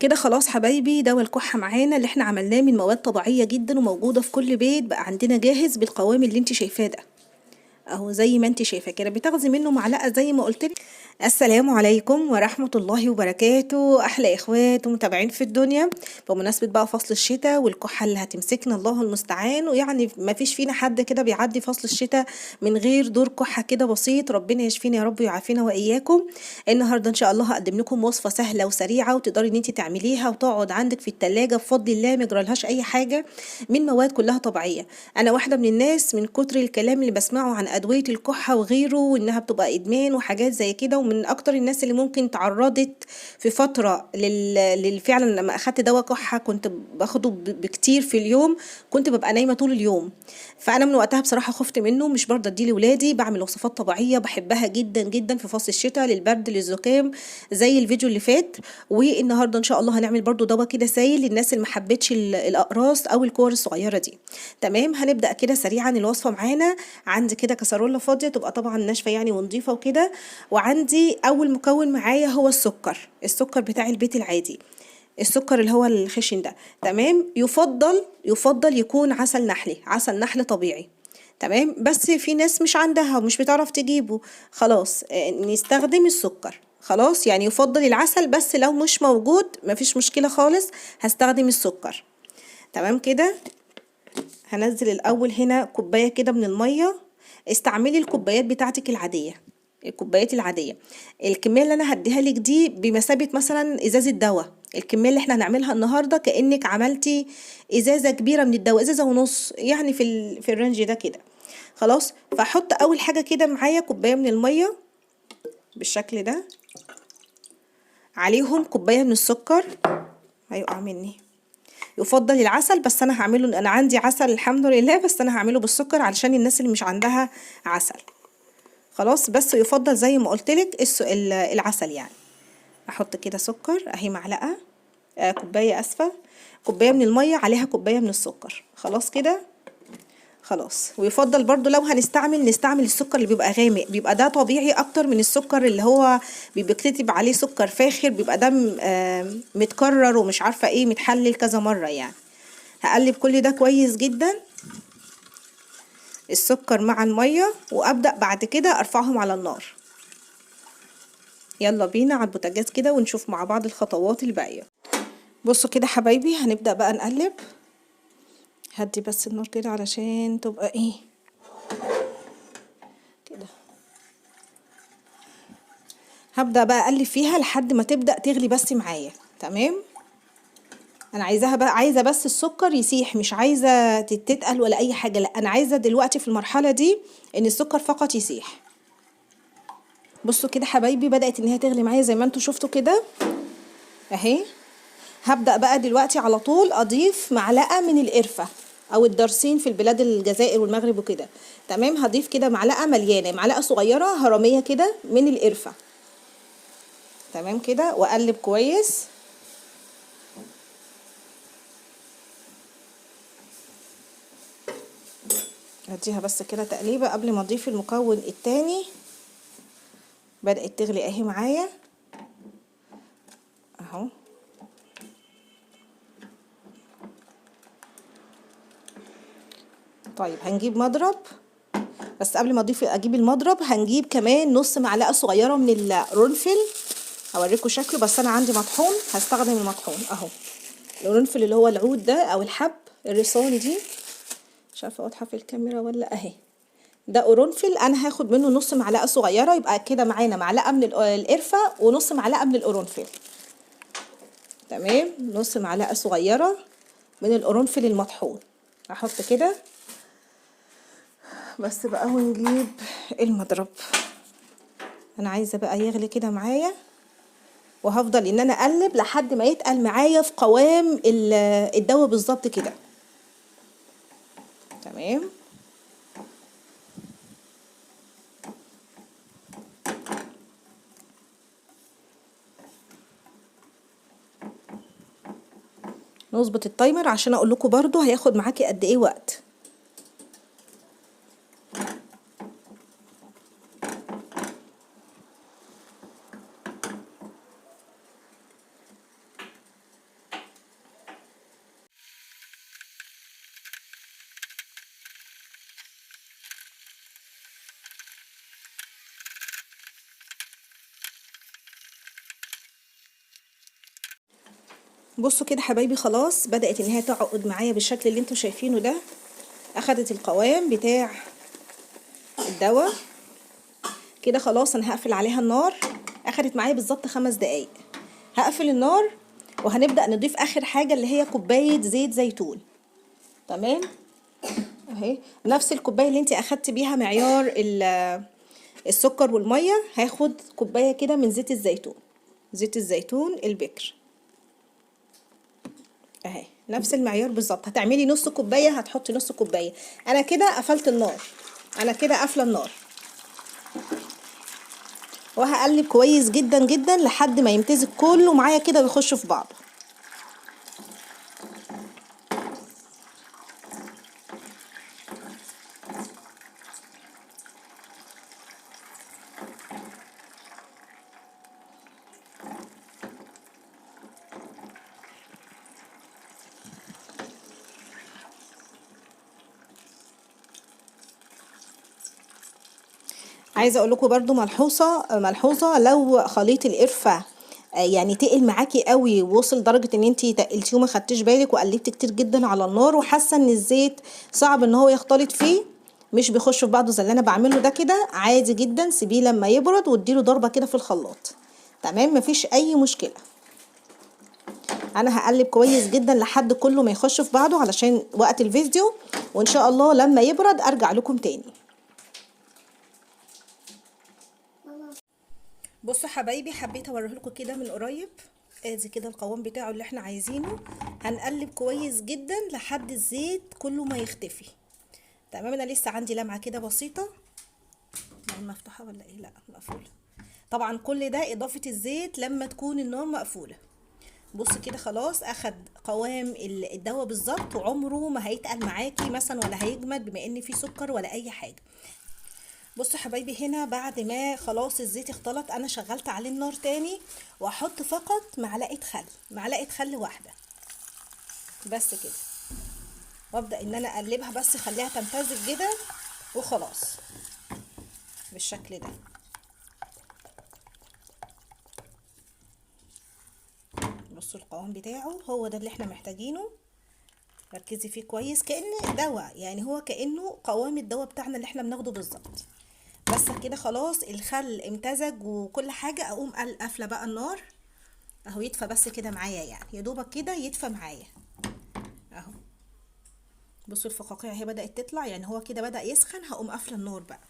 كده خلاص حبايبي، دوا الكحة معانا اللي احنا عملناه من مواد طبيعية جدا وموجودة في كل بيت، بقى عندنا جاهز بالقوام اللي انت شايفاه ده اهو. زي ما انت شايفه كده بتاخدي منه معلقه زي ما قلت لك. السلام عليكم ورحمه الله وبركاته، احلى اخوات ومتابعين في الدنيا. بمناسبه بقى فصل الشتاء والكحه اللي هتمسكنا الله المستعان، ويعني ما فيش فينا حد كده بيعدي فصل الشتاء من غير دور كحه كده بسيط. ربنا يشفينا يا رب ويعافينا واياكم. النهارده ان شاء الله هقدم لكم وصفه سهله وسريعه وتقدري ان انت تعمليها وتقعد عندك في التلاجة بفضل الله ما يجرالهاش اي حاجه، من مواد كلها طبيعيه. انا واحده من الناس من كتر الكلام اللي بسمعه عن ادويه الكحه وغيره وانها بتبقى ادمان وحاجات زي كده، ومن اكتر الناس اللي ممكن تعرضت في فتره فعلا لما اخدت دواء كحه كنت باخده بكتير في اليوم، كنت ببقى نايمه طول اليوم. فانا من وقتها بصراحه خفت منه، مش برضه اديه لاولادي. بعمل وصفات طبيعيه بحبها جدا جدا في فصل الشتاء للبرد للزكام زي الفيديو اللي فات. والنهارده ان شاء الله هنعمل برضه دواء كده سايل للناس اللي محبتش الاقراص او الكور الصغيره دي. تمام، هنبدأ كده سريعا الوصفة معانا. عندي كده كسرولة فاضية تبقى طبعا ناشفة يعني ونضيفة وكده. وعندي أول مكون معايا هو السكر بتاع البيت العادي، السكر اللي هو الخشن ده. تمام، يفضل يكون عسل نحلي، عسل نحل طبيعي. تمام، بس في ناس مش عندها ومش بتعرف تجيبه، خلاص نستخدم السكر. خلاص يعني يفضل العسل، بس لو مش موجود مفيش مشكلة خالص، هستخدم السكر. تمام كده. هنزل الاول هنا كوبايه كده من الميه. استعملي الكوبايات بتاعتك العاديه، الكوبايات العاديه. الكميه اللي انا هديها لك دي بمثابه مثلا ازازه دواء. الكميه اللي احنا هنعملها النهارده كانك عملتي ازازه كبيره من الدواء، ازازه ونص يعني في الرينج ده كده. خلاص، فاحط اول حاجه كده معايا كوبايه من الميه بالشكل ده، عليهم كوبايه من السكر. هيقع مني. يفضل العسل، بس انا هعمله، انا عندي عسل الحمد لله، بس انا هعمله بالسكر علشان الناس اللي مش عندها عسل. خلاص، بس يفضل زي ما قلت لك العسل يعني. احط كده سكر اهي معلقه، كوبايه اسفه، كوبايه من الميه عليها كوبايه من السكر. خلاص كده. خلاص، ويفضل برضو لو نستعمل السكر اللي بيبقى غامق، بيبقى ده طبيعي اكتر من السكر اللي هو بيكتب عليه سكر فاخر، بيبقى ده متكرر ومش عارفه ايه، متحلل كذا مره يعني. هقلب كل ده كويس جدا، السكر مع الميه، وابدا بعد كده ارفعهم على النار. يلا بينا على البوتاجاز كده ونشوف مع بعض الخطوات الباقيه. بصوا كده حبايبي، هنبدا بقى نقلب. هدي بس النار كده علشان تبقى ايه كده. هبدا بقى اقلب فيها لحد ما تبدا تغلي بس معايا. تمام، انا عايزاها بقى، عايزه بس السكر يسيح، مش عايزه تتقل ولا اي حاجه، لا انا عايزه دلوقتي في المرحله دي ان السكر فقط يسيح. بصوا كده حبايبي، بدات ان هي تغلي معايا زي ما انتوا شفتوا كده اهي. هبدا بقى دلوقتي على طول اضيف معلقه من القرفه او الدارسين في البلاد الجزائر والمغرب وكده. تمام، هضيف كده معلقه مليانه، معلقه صغيره هرميه كده من القرفه. تمام كده، واقلب كويس. هديها بس كده تقليبه قبل ما اضيف المكون التاني. بدات تغلي اهي معايا اهو. طيب هنجيب مضرب، بس قبل ما اجيب المضرب هنجيب كمان نص معلقه صغيره من القرنفل. هوريكم شكله، بس انا عندي مطحون هستخدم المطحون اهو. القرنفل اللي هو العود ده او الحب الرصاني دي، مش عارفه واضحه في الكاميرا ولا اهي. ده قرنفل، انا هاخد منه نص معلقه صغيره، يبقى كده معانا معلقه من القرفه ونص معلقه من القرنفل. تمام، نص معلقه صغيره من القرنفل المطحون. احط كده بس بقى، ونجيب المضرب. انا عايزه بقى يغلي كده معايا، وهفضل ان انا اقلب لحد ما يتقل معايا في قوام الدواء بالظبط كده. تمام، نظبط التايمر عشان اقول لكم برضو هياخد معاكي قد ايه وقت. بصوا كده حبايبي، خلاص بدأت ان هي تعقد معايا بالشكل اللي انتوا شايفينه ده. اخدت القوام بتاع الدواء كده. خلاص انا هقفل عليها النار. اخدت معايا بالظبط 5 دقايق. هقفل النار وهنبدأ نضيف اخر حاجة اللي هي كوباية زيت زيتون. تمام اهي، نفس الكوباية اللي انت اخدت بيها معيار السكر والمية، هاخد كوباية كده من زيت الزيتون، زيت الزيتون البكر اهي، نفس المعيار بالظبط. هتعملي نص كوبايه، هتحطي نص كوبايه. انا كده قفلت النار، انا كده قافله النار، وهقلب كويس جدا جدا لحد ما يمتزج كله معايا كده ويخش في بعضه. عايزه اقول لكم برده ملحوظه، لو خليط القرفه يعني تقل معاكي قوي ووصل لدرجه ان انتي تقلتيه وما خدتيش بالك وقلبتي كتير جدا على النار وحاسه ان الزيت صعب ان هو يختلط فيه، مش بيخش في بعضه زي اللي انا بعمله ده كده، عادي جدا سيبيه لما يبرد واديله ضربه كده في الخلاط. تمام، مفيش اي مشكله. انا هقلب كويس جدا لحد كله ما يخش في بعضه علشان وقت الفيديو، وان شاء الله لما يبرد ارجع لكم تاني. بصوا حبايبي، حبيت اوريه لكم كده من قريب. ادي كده القوام بتاعه اللي احنا عايزينه. هنقلب كويس جدا لحد الزيت كله ما يختفي. تمام، انا لسه عندي لمعه كده بسيطه. مفتوحه ولا ايه؟ لا مقفوله. طبعا كل ده اضافه الزيت لما تكون النار مقفوله. بص كده خلاص اخد قوام الدواء بالظبط، وعمره ما هيتقل معاكي مثلا ولا هيجمد بما ان فيه سكر ولا اي حاجه. بصوا حبايبي، هنا بعد ما خلاص الزيت اختلط انا شغلت عليه النار تاني، واحط فقط معلقه خل واحده بس كده، وابدا ان انا اقلبها بس اخليها تمتزج كده وخلاص بالشكل ده. بصوا القوام بتاعه هو ده اللي احنا محتاجينه. ركزي فيه كويس، كأنه دواء، يعني هو كأنه قوام الدواء بتاعنا اللي احنا بناخده بالظبط. بس كده خلاص الخل امتزج وكل حاجة. اقوم قافله بقى النار اهو، يدفى بس كده معايا، يعني يا دوبك كده يدفى معايا اهو. بصوا الفقاقيع اهي بدأت تطلع، يعني هو كده بدأ يسخن. هقوم قافله النار بقى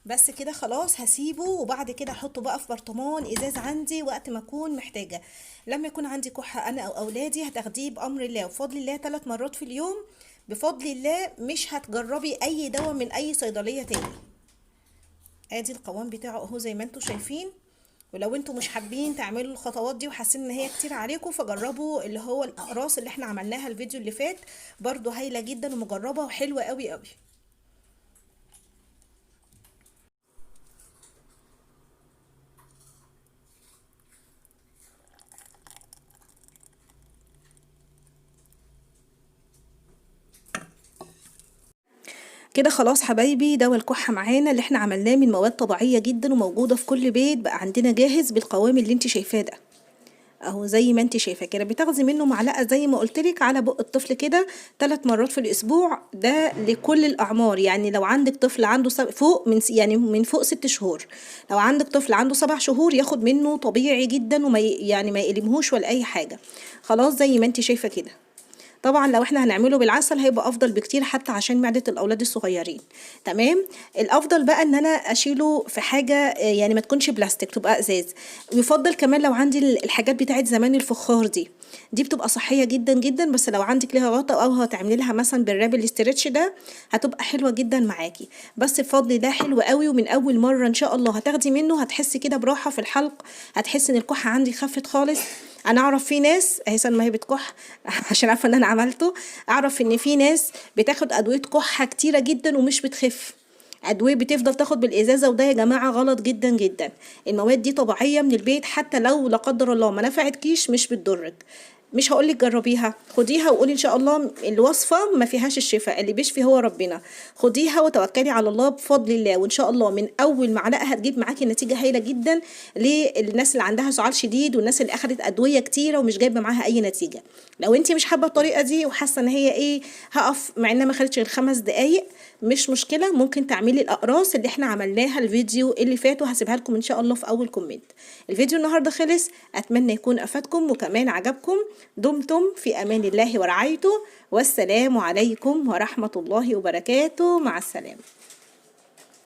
بس كده خلاص، هسيبه. وبعد كده احطه بقى في برطمان ازاز عندي وقت ما اكون محتاجه. لما يكون عندي كحه انا او اولادي هتاخديه بامر الله وبفضل الله 3 مرات في اليوم بفضل الله، مش هتجربي اي دواء من اي صيدليه تاني. ادي القوام بتاعه اهو زي ما انتم شايفين. ولو انتم مش حابين تعملوا الخطوات دي وحاسين ان هي كتير عليكم، فجربوا اللي هو الاقراص اللي احنا عملناها الفيديو اللي فات، برضو هايله جدا ومجربه وحلوه قوي قوي. كده خلاص حبايبي، دواء الكحة معانا اللي احنا عملناه من مواد طبيعية جدا وموجودة في كل بيت بقى عندنا جاهز بالقوام اللي انت شايفاه ده اهو. زي ما انت شايفاه كده، بتاخدي منه معلقة زي ما قلتلك على بق الطفل كده 3 مرات في الاسبوع. ده لكل الاعمار، يعني لو عندك طفل عنده فوق من يعني من فوق 6 شهور، لو عندك طفل عنده 7 شهور ياخد منه طبيعي جدا، وما يعني ما يقلمهوش ولا اي حاجة. خلاص زي ما انت شايفة كده. طبعا لو احنا هنعمله بالعسل هيبقى افضل بكتير، حتى عشان معدة الاولاد الصغيرين. تمام، الافضل بقى ان انا اشيله في حاجة يعني ما تكونش بلاستيك، تبقى ازاز. ويفضل كمان لو عندي الحاجات بتاعت زمان الفخار دي بتبقى صحية جدا جدا. بس لو عندك ليها غطا او هتعملي لها مثلا بالراب الاسترتش ده هتبقى حلوة جدا معاكي. بس بفضل ده حلو قوي، ومن اول مرة ان شاء الله هتاخدي منه هتحسي كده براحة في الحلق، هتحسي ان الكحة عندي خفت خالص. انا اعرف في ناس احسن ما هي بتكح عشان عارفه ان انا عملته، اعرف ان في ناس بتاخد ادويه كحه كتيره جدا ومش بتخف، ادويه بتفضل تاخد بالازازه، وده يا جماعه غلط جدا جدا. المواد دي طبيعيه من البيت، حتى لو لا قدر الله ما نفعتكيش مش بتضرك. مش هقولك جربيها، خديها وقولي ان شاء الله الوصفة ما فيهاش الشفاء، اللي بيشفي هو ربنا. خديها وتوكلي على الله بفضل الله، وان شاء الله من اول معلقة هتجيب معاكي نتيجة هايلة جدا للناس اللي عندها سعال شديد والناس اللي اخدت ادوية كتيرة ومش جايبة معاها اي نتيجة. لو انت مش حابة الطريقة دي وحاسة ان هي ايه هقف مع انها ما خدتش غير 5 دقايق، مش مشكلة، ممكن تعملي الأقراص اللي احنا عملناها الفيديو اللي فات، وهسيبها لكم ان شاء الله في اول كومنت. الفيديو النهاردة خلص، اتمنى يكون افادكم وكمان عجبكم. دمتم في امان الله ورعايته، والسلام عليكم ورحمة الله وبركاته، مع السلامة.